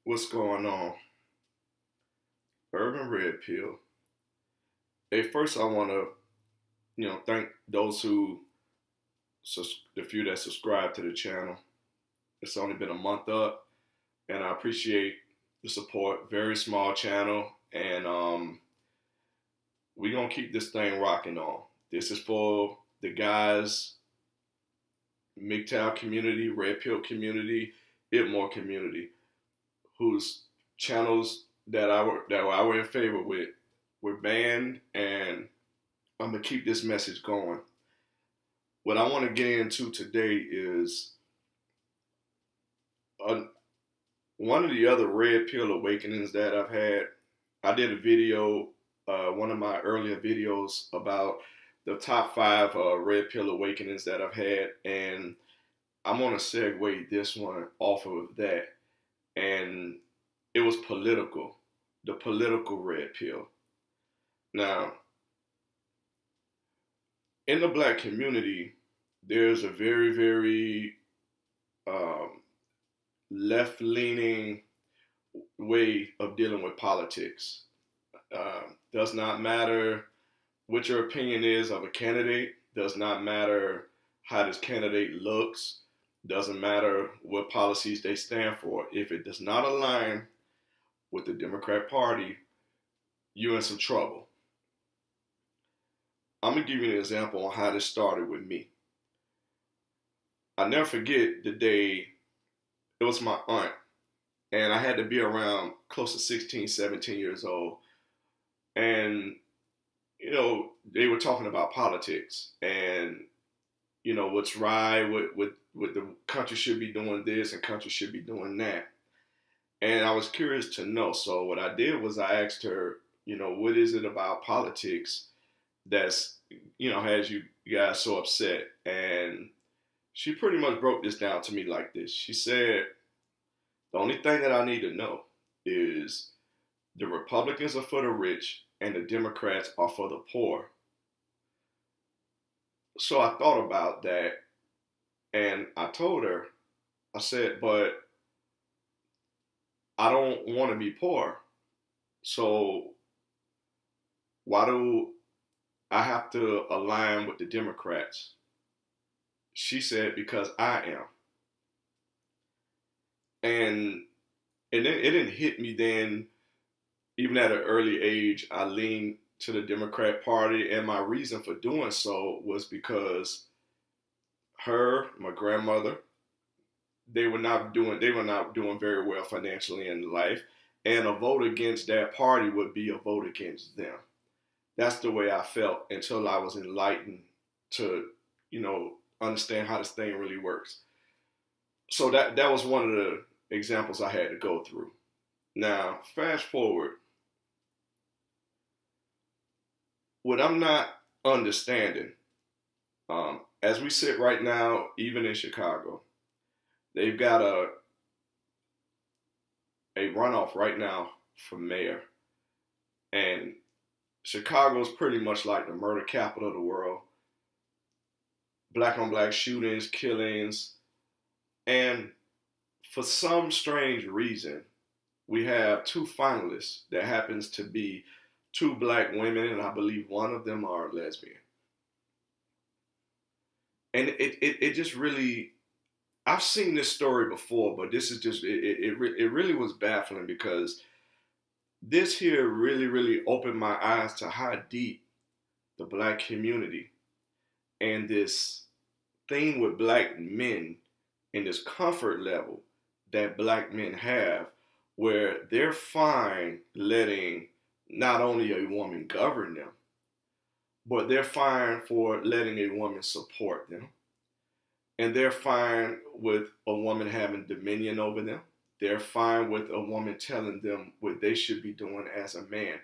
What's going on? Urban Red Pill. Hey, first I want to, thank those the few that subscribe to the channel. It's only been a month up, and I appreciate the support. Very small channel, and we're gonna keep this thing rocking on. This is for the guys, MGTOW community, Red Pill community, Itmore community, whose channels that I were in favor with were banned, and I'm gonna keep this message going. What I want to get into today is uh, one of the other red pill awakenings that I've had. I did a video, one of my earlier videos about the top five red pill awakenings that I've had, and I'm gonna segue this one off of that. And it was political, the political red pill. Now, in the black community, there's a very, very um, left leaning way of dealing with politics. Does not matter what your opinion is of a candidate, does not matter how this candidate looks, doesn't matter what policies they stand for. If it does not align with the Democrat Party, you're in some trouble. I'm going to give you an example on how this started with me. I never forget the day it was my aunt, and I had to be around close to 16, 17 years old. And, they were talking about politics and, what's right, what the country should be doing this and country should be doing that. And I was curious to know. So what I did was I asked her, what is it about politics that's, has you guys so upset? And she pretty much broke this down to me like this. She said, the only thing that I need to know is the Republicans are for the rich and the Democrats are for the poor. So I thought about that and I told her, I said, but I don't want to be poor. So why do I have to align with the Democrats? She said, because I am. And it didn't hit me then. Even at an early age, I leaned to the Democrat Party, and my reason for doing so was because my grandmother, they were not doing very well financially in life, and a vote against that party would be a vote against them. That's the way I felt until I was enlightened to, understand how this thing really works. So that was one of the examples I had to go through. Now, fast forward, what I'm not understanding, as we sit right now, even in Chicago, they've got a runoff right now for mayor. And Chicago's pretty much like the murder capital of the world. Black on black shootings, killings, and for some strange reason, we have two finalists that happens to be two black women, and I believe one of them are lesbian. And it just really, I've seen this story before, but this is just, it really was baffling because this here really, really opened my eyes to how deep the black community and this thing with black men and this comfort level that black men have where they're fine letting not only a woman govern them, but they're fine for letting a woman support them. And they're fine with a woman having dominion over them. They're fine with a woman telling them what they should be doing as a man.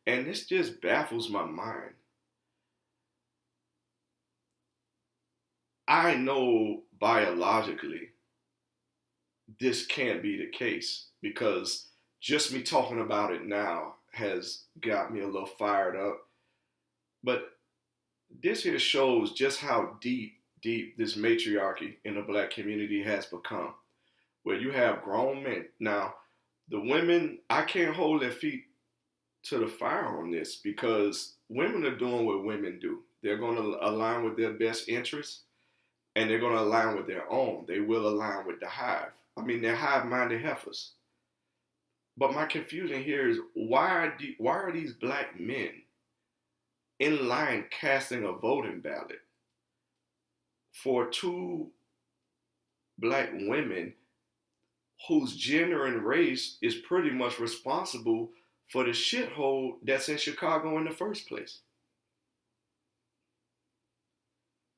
And this just baffles my mind. I know biologically this can't be the case because just me talking about it now has got me a little fired up. But this here shows just how deep this matriarchy in the black community has become, where you have grown men. Now, The women, I can't hold their feet to the fire on this because women are doing what women do. They're going to align with their best interests and they're going to align with their own. They will align with the hive. I mean, they're hive-minded heifers. But my confusion here is why are these black men in line casting a voting ballot for two black women whose gender and race is pretty much responsible for the shithole that's in Chicago in the first place?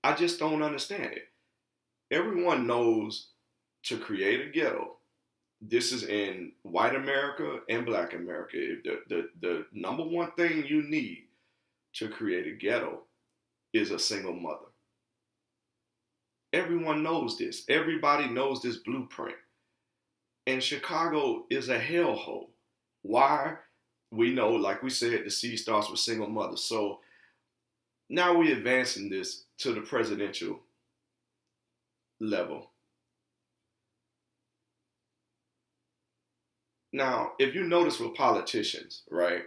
I just don't understand it. Everyone knows to create a ghetto. This is in white America and black America. The number one thing you need to create a ghetto is a single mother. Everyone knows this. Everybody knows this blueprint. And Chicago is a hellhole. Why? We know, like we said, the seed starts with single mothers. So now we're advancing this to the presidential level. Now, if you notice with politicians, right,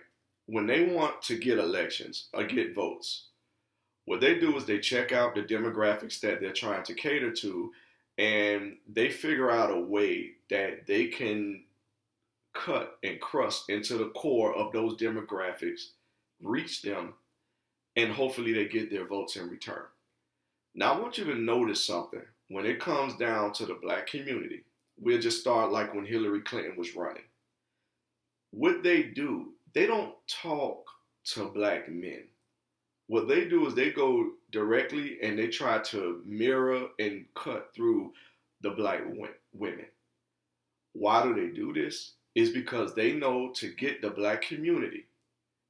when they want to get elections or get votes, what they do is they check out the demographics that they're trying to cater to, and they figure out a way that they can cut and crust into the core of those demographics, reach them, and hopefully they get their votes in return. Now, I want you to notice something. When it comes down to the black community, we'll just start like when Hillary Clinton was running. What they do, they don't talk to black men. What they do is they go directly and they try to mirror and cut through the black women. Why do they do this? It's because they know to get the black community,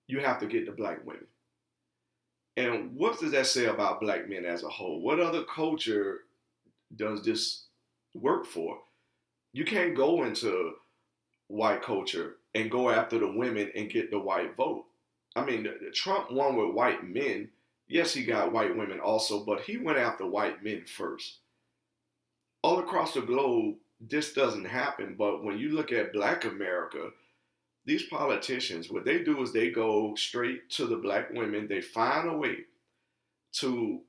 you have to get the black women. And what does that say about black men as a whole? What other culture does this work for? You can't go into white culture and go after the women and get the white vote. I mean, Trump won with white men. Yes, he got white women also, but he went after white men first. All across the globe, this doesn't happen. But when you look at black America, these politicians, what they do is they go straight to the black women. They find a way to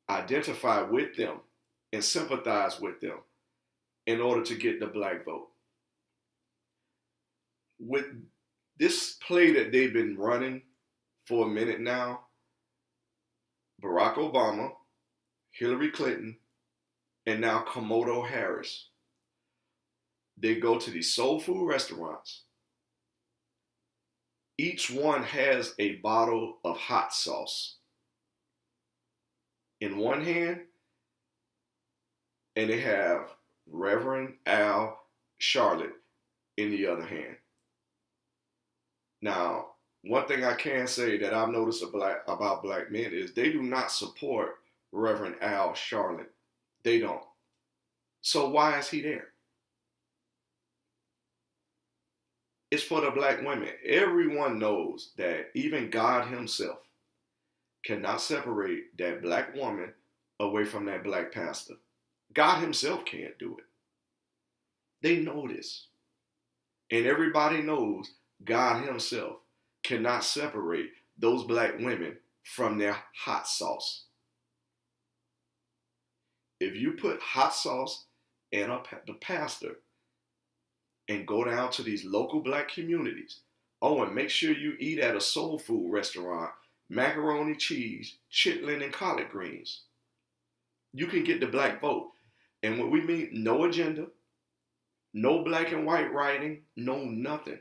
identify with them and sympathize with them in order to get the black vote. With this play that they've been running for a minute now, Barack Obama, Hillary Clinton, and now Kamala Harris, they go to these soul food restaurants. Each one has a bottle of hot sauce in one hand, and they have Reverend Al Charlotte in the other hand. Now, one thing I can say that I've noticed about black men is they do not support Reverend Al Charlotte. They don't. So why is he there? It's for the black women. Everyone knows that even God himself cannot separate that black woman away from that black pastor. God himself can't do it. They know this. And everybody knows God himself cannot separate those black women from their hot sauce. If you put hot sauce in the pastor and go down to these local black communities, oh, and make sure you eat at a soul food restaurant, macaroni cheese, chitlin, and collard greens, you can get the black vote. And what we mean, no agenda, no black and white writing, no nothing.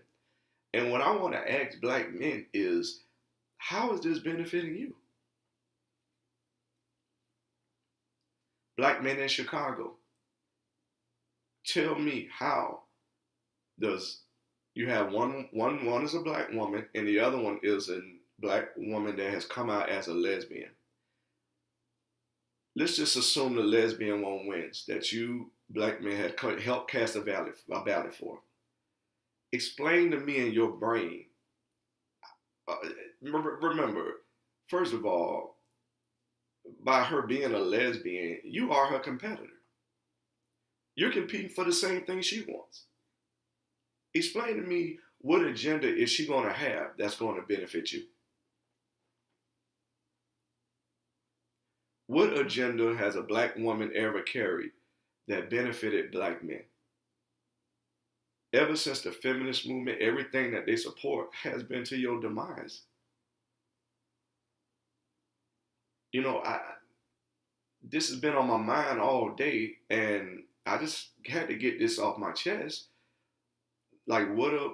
And what I want to ask black men is, how is this benefiting you? Black men in Chicago, tell me how does you have one is a black woman and the other one is a black woman that has come out as a lesbian. Let's just assume the lesbian one wins, that you black men have helped cast a ballot for. Explain to me in your brain. Remember, first of all, by her being a lesbian, you are her competitor. You're competing for the same thing she wants. Explain to me what agenda is she going to have that's going to benefit you? What agenda has a black woman ever carried that benefited black men? Ever since the feminist movement, everything that they support has been to your demise. You know, this has been on my mind all day, and I just had to get this off my chest. Like, what are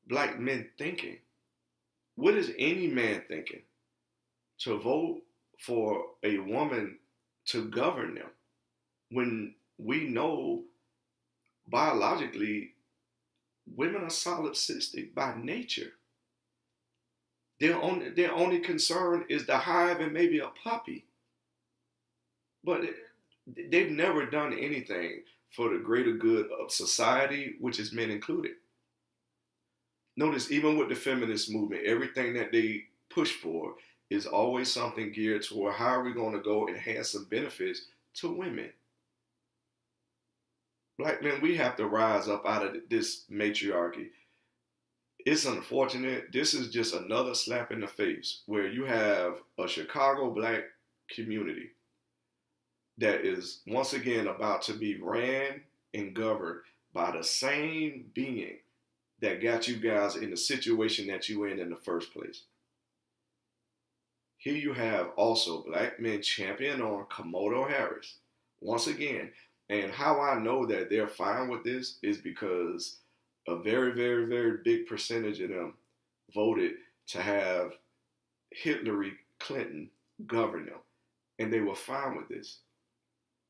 black men thinking? What is any man thinking to vote for a woman to govern them when we know biologically women are solipsistic by nature? Their only concern is the hive and maybe a puppy. But they've never done anything for the greater good of society, which is men included. Notice, even with the feminist movement, everything that they push for is always something geared toward how are we going to go enhance some benefits to women. Black men, we have to rise up out of this matriarchy. It's unfortunate. This is just another slap in the face where you have a Chicago black community that is once again about to be ran and governed by the same being that got you guys in the situation that you in the first place. Here you have also black men champion on Kamala Harris once again. And how I know that they're fine with this is because a very, very, very big percentage of them voted to have Hillary Clinton govern them. And they were fine with this.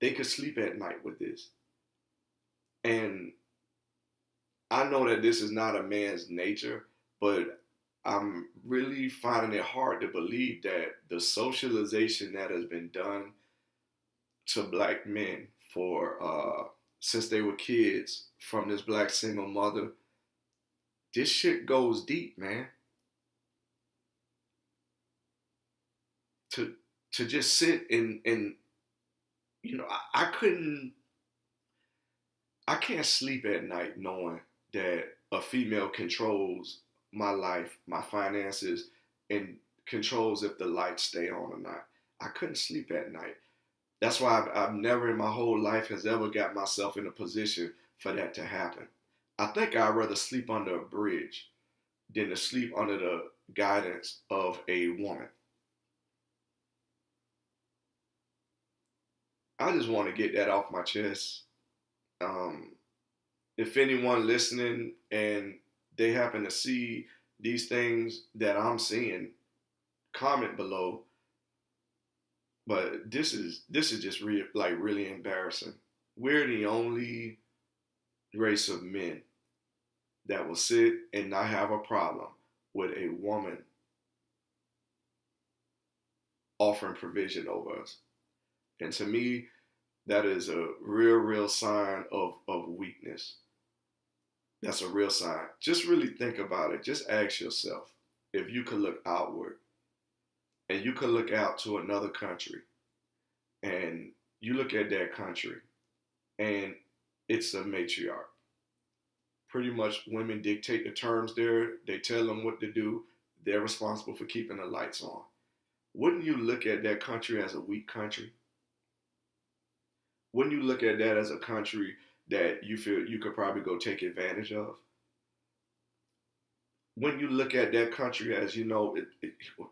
They could sleep at night with this. And I know that this is not a man's nature, but I'm really finding it hard to believe that the socialization that has been done to black men for since they were kids from this black single mother, this shit goes deep, man. To just sit and you know, I can't sleep at night knowing that a female controls my life, my finances, and controls if the lights stay on or not. I couldn't sleep at night. That's why I've never in my whole life has ever got myself in a position for that to happen. I think I'd rather sleep under a bridge than to sleep under the guidance of a woman. I just want to get that off my chest. Um, if anyone listening and they happen to see these things that I'm seeing, comment below. But this is just like really embarrassing. We're the only race of men that will sit and not have a problem with a woman offering provision over us. And to me, that is a real, real sign of weakness. That's a real sign. Just really think about it. Just ask yourself if you could look outward and you could look out to another country and you look at that country and it's a matriarch. Pretty much women dictate the terms there. They tell them what to do. They're responsible for keeping the lights on. Wouldn't you look at that country as a weak country? Wouldn't you look at that as a country that you feel you could probably go take advantage of? When you look at that country as, you know,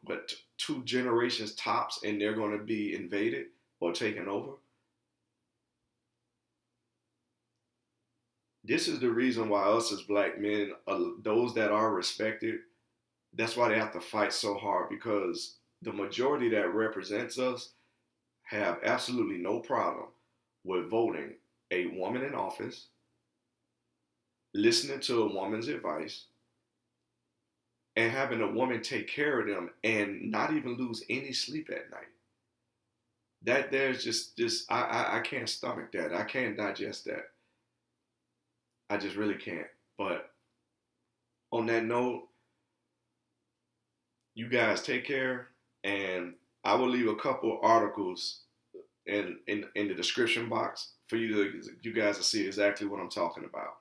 but 2 generations tops and they're going to be invaded or taken over? This is the reason why us as black men, those that are respected, that's why they have to fight so hard, because the majority that represents us have absolutely no problem with voting a woman in office, listening to a woman's advice, and having a woman take care of them and not even lose any sleep at night. That there's just I can't stomach that. I can't digest that. I just really can't. But on that note, you guys take care, and I will leave a couple articles in the description box for you guys to see exactly what I'm talking about.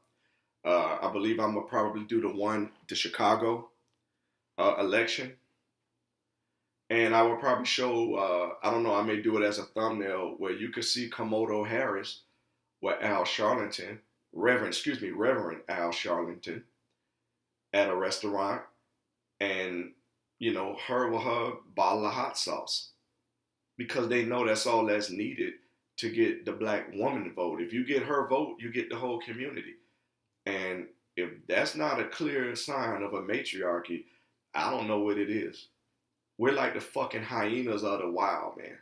I believe I'm gonna probably do the Chicago election, and I will probably show. I don't know. I may do it as a thumbnail where you can see Komodo Harris with Al Sharpton, Reverend Al Sharpton, at a restaurant, and her with her bottle of hot sauce, because they know that's all that's needed to get the black woman to vote. If you get her vote, you get the whole community. And if that's not a clear sign of a matriarchy, I don't know what it is. We're like the fucking hyenas of the wild, man.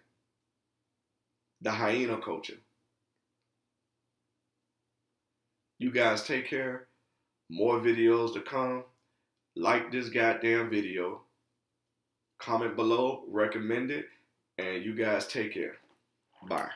The hyena culture. You guys take care. More videos to come. Like this goddamn video. Comment below, recommend it, and you guys take care. Bye.